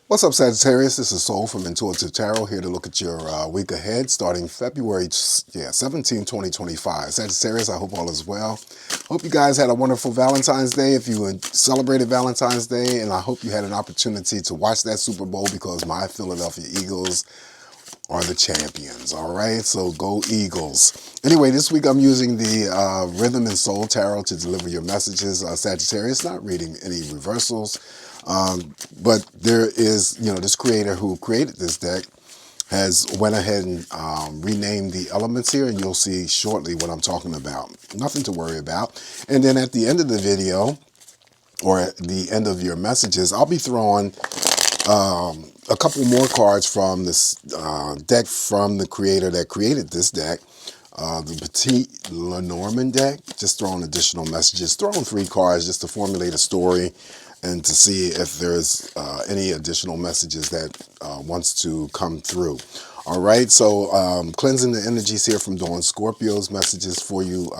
What's up, Sagittarius? This is Soul from Intuitive Tarot, here to look at your week ahead starting February 17, 2025. Sagittarius, I hope all is well. Hope you guys had a wonderful Valentine's Day if you celebrated Valentine's Day, and I hope you had an opportunity to watch that Super Bowl because my Philadelphia Eagles are the champions. All right, so go Eagles. Anyway, this week I'm using the Rhythm and Soul Tarot to deliver your messages. Sagittarius, not reading any reversals. But there is, this creator who created this deck has went ahead and renamed the elements here, and you'll see shortly what I'm talking about. Nothing to worry about. And then at the end of the video, or at the end of your messages, I'll be throwing a couple more cards from this deck from the creator that created this deck, the Petite LENORMAND deck. Just throwing additional messages, throwing 3 cards just to formulate a story and to see if there's any additional messages that wants to come through. All right, so cleansing the energies here from Dawn Scorpio's messages for you,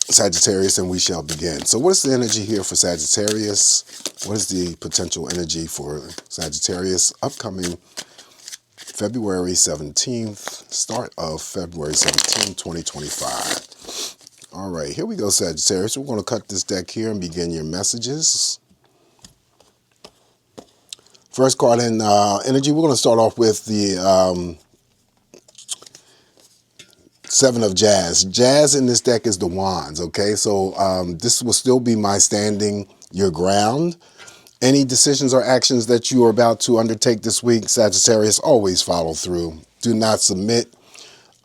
Sagittarius, and we shall begin. So what's the energy here for Sagittarius? What is the potential energy for Sagittarius upcoming February 17th, start of February 17th, 2025. All right, here we go, Sagittarius. We're going to cut this deck here and begin your messages. First card in energy, we're going to start off with the 7 of Jazz. Jazz in this deck is the Wands, okay? So this will still be my standing your ground. Any decisions or actions that you are about to undertake this week, Sagittarius, always follow through. Do not submit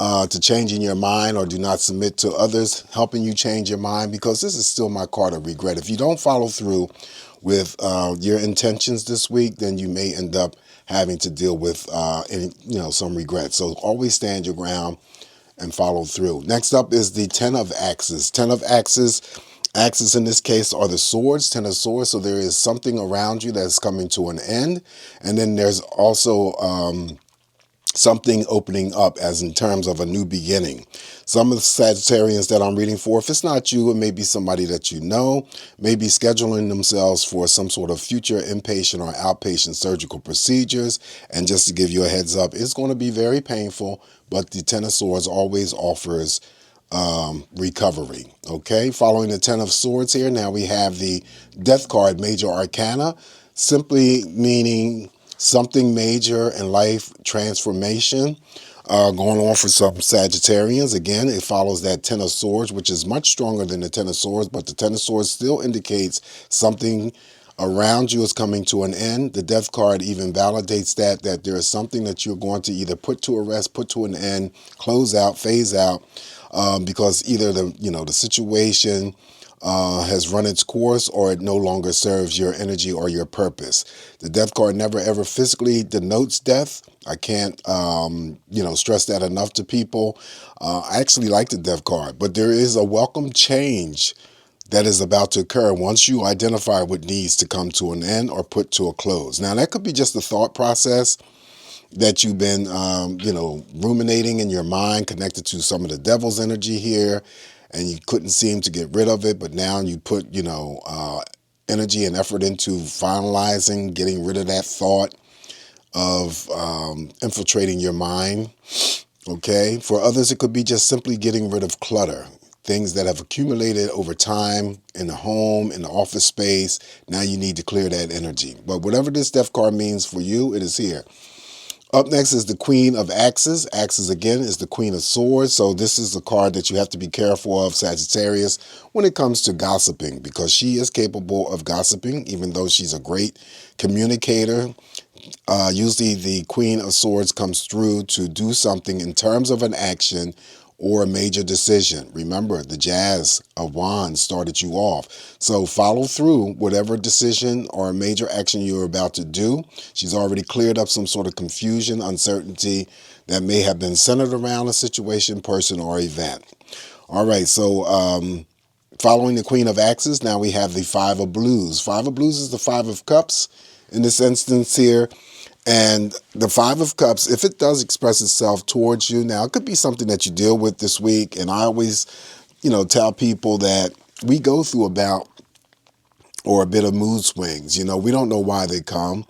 to changing your mind, or do not submit to others helping you change your mind, because this is still my card of regret. If you don't follow through with your intentions this week, then you may end up having to deal with some regret. So always stand your ground and follow through. Next up is the 10 of Axes. 10 of Axes. Axes in this case are the swords, 10 of swords. So there is something around you that's coming to an end. And then there's also something opening up, as in terms of a new beginning. Some of the Sagittarians that I'm reading for, if it's not you, it may be somebody that you know, may be scheduling themselves for some sort of future inpatient or outpatient surgical procedures. And just to give you a heads up, it's going to be very painful, but the 10 of Swords always offers recovery. Okay, following the 10 of Swords here, now we have the Death card, Major Arcana, simply meaning something major in life transformation going on for some Sagittarians. Again, it follows that 10 of Swords, which is much stronger than the 10 of Swords, but the 10 of Swords still indicates something around you is coming to an end. The Death card even validates that there is something that you're going to either put to a rest, put to an end, close out, phase out, because either the situation has run its course, or it no longer serves your energy or your purpose. The Death card never ever physically denotes death. I can't stress that enough to people. I actually like the Death card, but there is a welcome change that is about to occur once you identify what needs to come to an end or put to a close. Now, that could be just a thought process that you've been ruminating in your mind, connected to some of the devil's energy here, and you couldn't seem to get rid of it, but now you put, energy and effort into finalizing, getting rid of that thought of infiltrating your mind, okay? For others, it could be just simply getting rid of clutter, things that have accumulated over time in the home, in the office space. Now you need to clear that energy. But whatever this Death card means for you, it is here. Up next is the Queen of Axes. Axes, again, is the Queen of Swords. So this is a card that you have to be careful of, Sagittarius, when it comes to gossiping, because she is capable of gossiping, even though she's a great communicator. Usually the Queen of Swords comes through to do something in terms of an action or a major decision. Remember, the Jazz of Wands started you off. So follow through whatever decision or major action you're about to do. She's already cleared up some sort of confusion, uncertainty that may have been centered around a situation, person, or event. All right, so following the Queen of Axes, now we have the 5 of Blues. 5 of Blues is the 5 of Cups in this instance here. And the 5 of Cups, if it does express itself towards you, now it could be something that you deal with this week. And I always, tell people that we go through about or a bit of mood swings. You know, we don't know why they come.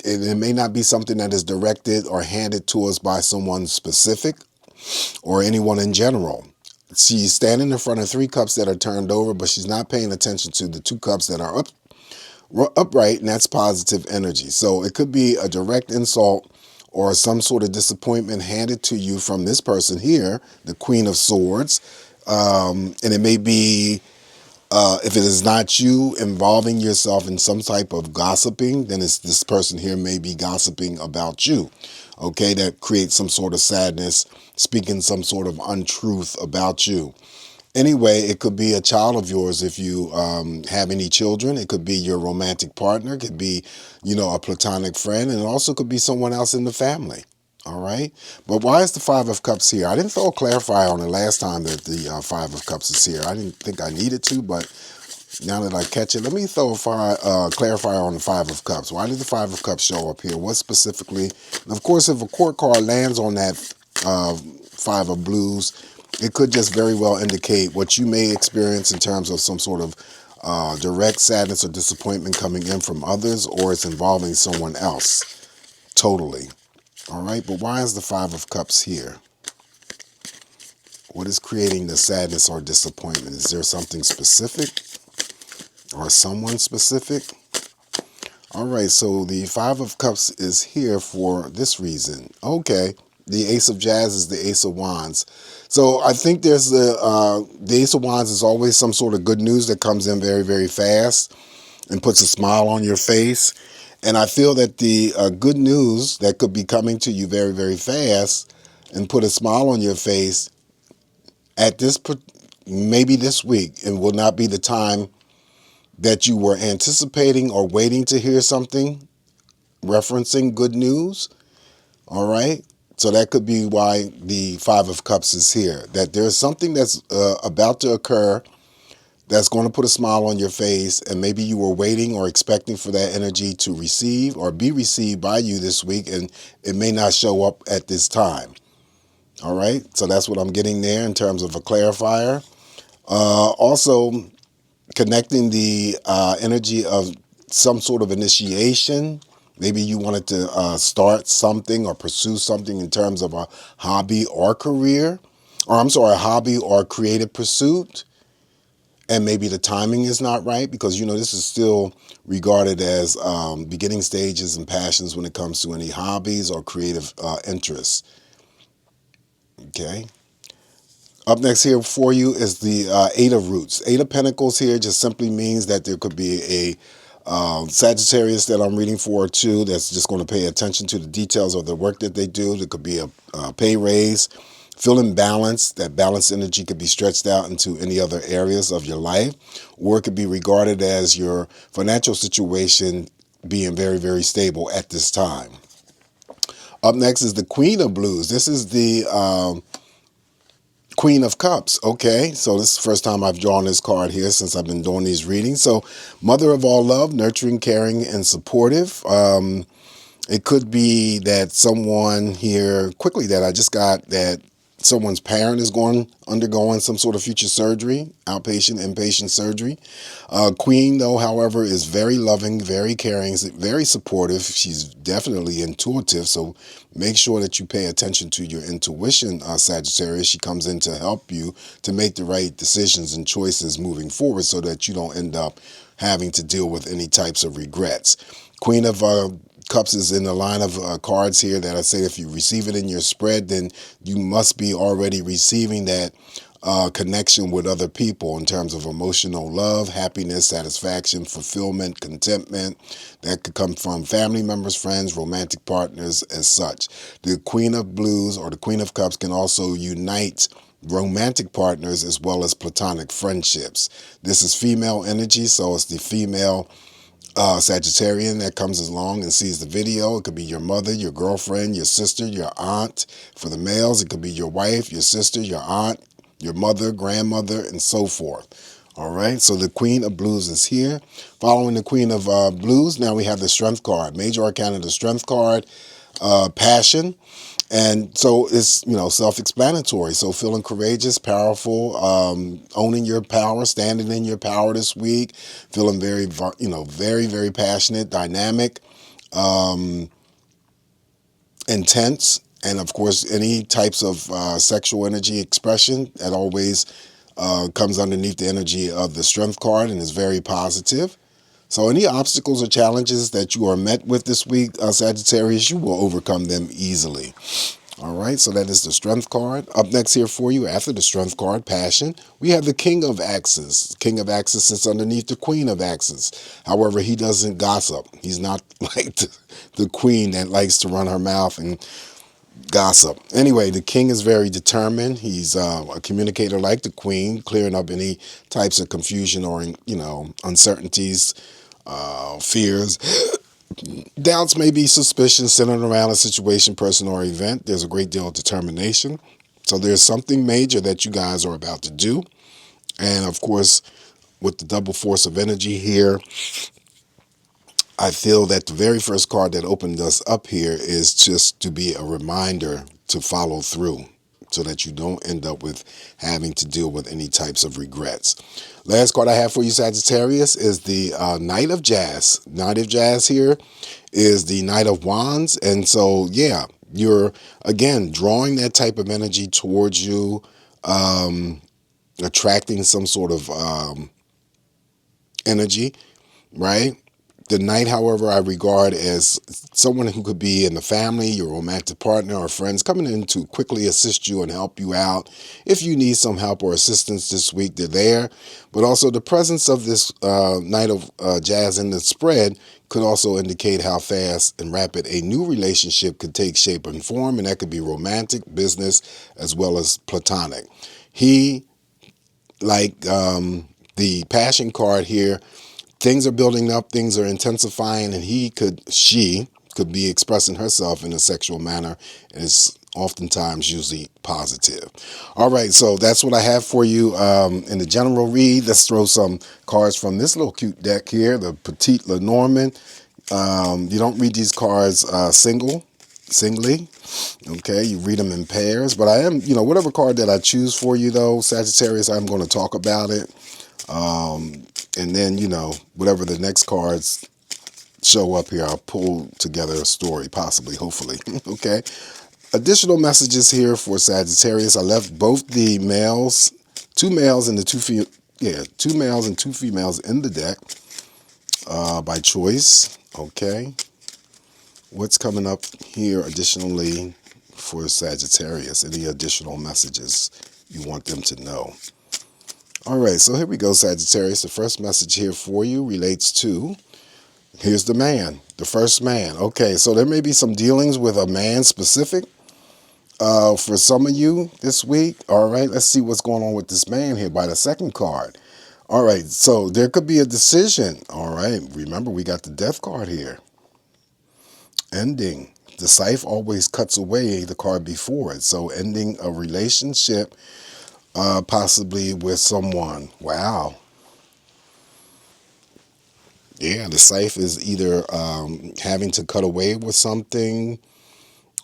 It may not be something that is directed or handed to us by someone specific or anyone in general. She's standing in front of 3 cups that are turned over, but she's not paying attention to the 2 cups that are upright, and that's positive energy. So it could be a direct insult or some sort of disappointment handed to you from this person here, the Queen of Swords. And it may be, if it is not you, involving yourself in some type of gossiping, then it's this person here may be gossiping about you. Okay, that creates some sort of sadness, speaking some sort of untruth about you. Anyway, it could be a child of yours if you have any children. It could be your romantic partner. It could be, you know, a platonic friend. And it also could be someone else in the family. All right. But why is the 5 of Cups here? I didn't throw a clarifier on it last time that the 5 of Cups is here. I didn't think I needed to, but now that I catch it, let me throw a clarifier on the 5 of Cups. Why did the 5 of Cups show up here? What specifically? And of course, if a court card lands on that 5 of Blues, it could just very well indicate what you may experience in terms of some sort of direct sadness or disappointment coming in from others, or it's involving someone else totally. All right, but why is the 5 of Cups here? What is creating the sadness or disappointment? Is there something specific or someone specific? All right, so the 5 of Cups is here for this reason. Okay, the Ace of Jazz is the Ace of Wands. So I think there's the Ace of Wands is always some sort of good news that comes in very, very fast and puts a smile on your face. And I feel that the good news that could be coming to you very, very fast and put a smile on your face at this, maybe this week, and will not be the time that you were anticipating or waiting to hear something referencing good news. All right. So that could be why the 5 of Cups is here, that there's something that's about to occur that's going to put a smile on your face, and maybe you were waiting or expecting for that energy to receive or be received by you this week, and it may not show up at this time. All right, so that's what I'm getting there in terms of a clarifier. Also, connecting the energy of some sort of initiation. Maybe you wanted to start something or pursue something in terms of a hobby or career, or I'm sorry, a hobby or creative pursuit. And maybe the timing is not right because, you know, this is still regarded as beginning stages and passions when it comes to any hobbies or creative interests. Okay. Up next here for you is the 8 of Roots. 8 of Pentacles here just simply means that there could be a Sagittarius that I'm reading for too that's just going to pay attention to the details of the work that they do. There could be a pay raise. Feeling balanced, that balanced energy could be stretched out into any other areas of your life, or it could be regarded as your financial situation being very, very stable at this time. Up next is the Queen of Blues. This is the Queen of Cups. Okay, so this is the first time I've drawn this card here since I've been doing these readings. So mother of all love, nurturing, caring, and supportive. It could be that someone here, quickly that I just got, that someone's parent is undergoing some sort of future surgery, outpatient, inpatient surgery. Queen, though, however, is very loving, very caring, very supportive. She's definitely intuitive, so make sure that you pay attention to your intuition, Sagittarius. She comes in to help you to make the right decisions and choices moving forward so that you don't end up having to deal with any types of regrets. Queen of Cups is in the line of cards here that I say if you receive it in your spread, then you must be already receiving that connection with other people in terms of emotional love, happiness, satisfaction, fulfillment, contentment. That could come from family members, friends, romantic partners as such. The Queen of Blues or the Queen of Cups can also unite romantic partners as well as platonic friendships. This is female energy, so it's the female Sagittarian that comes along and sees the video. It could be your mother, your girlfriend, your sister, your aunt. For the males, it could be your wife, your sister, your aunt, your mother, grandmother, and so forth. All right, so the Queen of Blues is here. Following the Queen of Blues, now we have the Strength card. Major Arcana, the Strength card, passion. And so it's, self-explanatory. So feeling courageous, powerful, owning your power, standing in your power this week, feeling very, very, very passionate, dynamic, intense, and of course, any types of sexual energy expression that always comes underneath the energy of the Strength card and is very positive. So any obstacles or challenges that you are met with this week, Sagittarius, you will overcome them easily. All right, so that is the Strength card. Up next here for you, after the Strength card, Passion, we have the King of Axes. King of Axes sits underneath the Queen of Axes. However, he doesn't gossip. He's not like the queen that likes to run her mouth and gossip. Anyway, the king is very determined. He's a communicator like the queen, clearing up any types of confusion or, uncertainties, fears, doubts, maybe suspicions centered around a situation, person, or event. There's a great deal of determination. So there's something major that you guys are about to do. And of course, with the double force of energy here, I feel that the very first card that opened us up here is just to be a reminder to follow through so that you don't end up with having to deal with any types of regrets. Last card I have for you, Sagittarius, is the Knight of Jazz. Knight of Jazz here is the Knight of Wands. And so, yeah, you're, again, drawing that type of energy towards you, attracting some sort of energy, right? The knight, however, I regard as someone who could be in the family, your romantic partner, or friends coming in to quickly assist you and help you out. If you need some help or assistance this week, they're there. But also the presence of this Knight of Jazz in the spread could also indicate how fast and rapid a new relationship could take shape and form, and that could be romantic, business, as well as platonic. He, like the Passion card here, things are building up, things are intensifying, and she could be expressing herself in a sexual manner, and it's oftentimes usually positive. All right, so that's what I have for you in the general read. Let's throw some cards from this little cute deck here, the Petite Lenormand. You don't read these cards singly. Okay, you read them in pairs, but I am, whatever card that I choose for you though, Sagittarius, I'm going to talk about it. And then, whatever the next cards show up here, I'll pull together a story, possibly, hopefully. Okay. Additional messages here for Sagittarius. I left both the males, two males and two males and two females in the deck by choice. Okay. What's coming up here additionally for Sagittarius? Any additional messages you want them to know? All right, so here we go, Sagittarius. The first message here for you relates to, here's the man, the first man. Okay, so there may be some dealings with a man specific for some of you this week. All right, let's see what's going on with this man here by the second card. All right, so there could be a decision. All right, remember we got the death card here. Ending. The scythe always cuts away the card before it. So ending a relationship, possibly with someone. Wow. Yeah, the scythe is either having to cut away with something,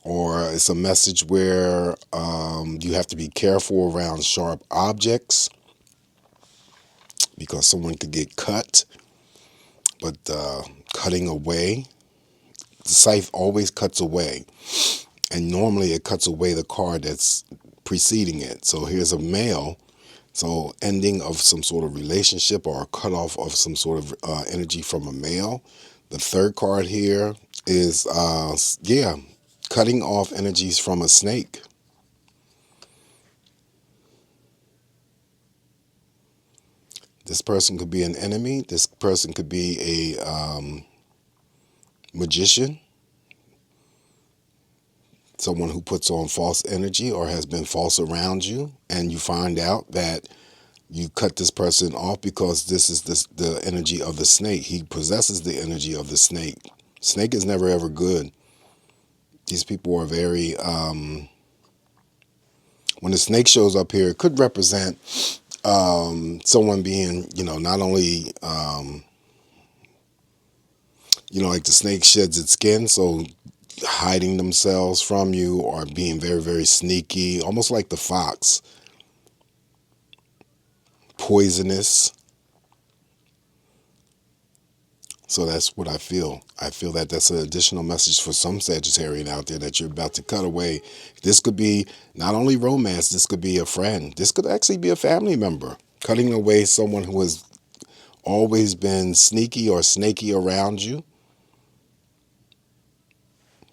or it's a message where you have to be careful around sharp objects because someone could get cut. But cutting away, the scythe always cuts away. And normally it cuts away the card that's preceding it. So here's a male. So ending of some sort of relationship or a cutoff of some sort of energy from a male. The third card here is, cutting off energies from a snake. This person could be an enemy. This person could be a magician. Someone who puts on false energy or has been false around you, and you find out that you cut this person off because this is the energy of the snake. He possesses the energy of the snake. Snake is never ever good. These people are very, when the snake shows up here, it could represent someone being, not only, like the snake sheds its skin, so hiding themselves from you or being very, very sneaky, almost like the fox, poisonous. So that's what I feel. I feel that that's an additional message for some Sagittarian out there that you're about to cut away. This could be not only romance, this could be a friend. This could actually be a family member. Cutting away someone who has always been sneaky or snaky around you.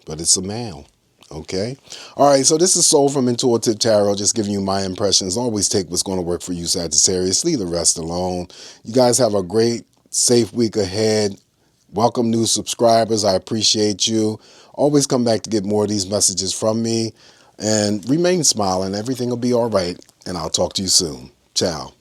But it's a male. Okay. All right. So this is Soul from Intuitive Tarot, just giving you my impressions. Always take what's going to work for you, Sagittarius. Leave the rest alone. You guys have a great, safe week ahead. Welcome new subscribers. I appreciate you. Always come back to get more of these messages from me. And remain smiling. Everything will be all right. And I'll talk to you soon. Ciao.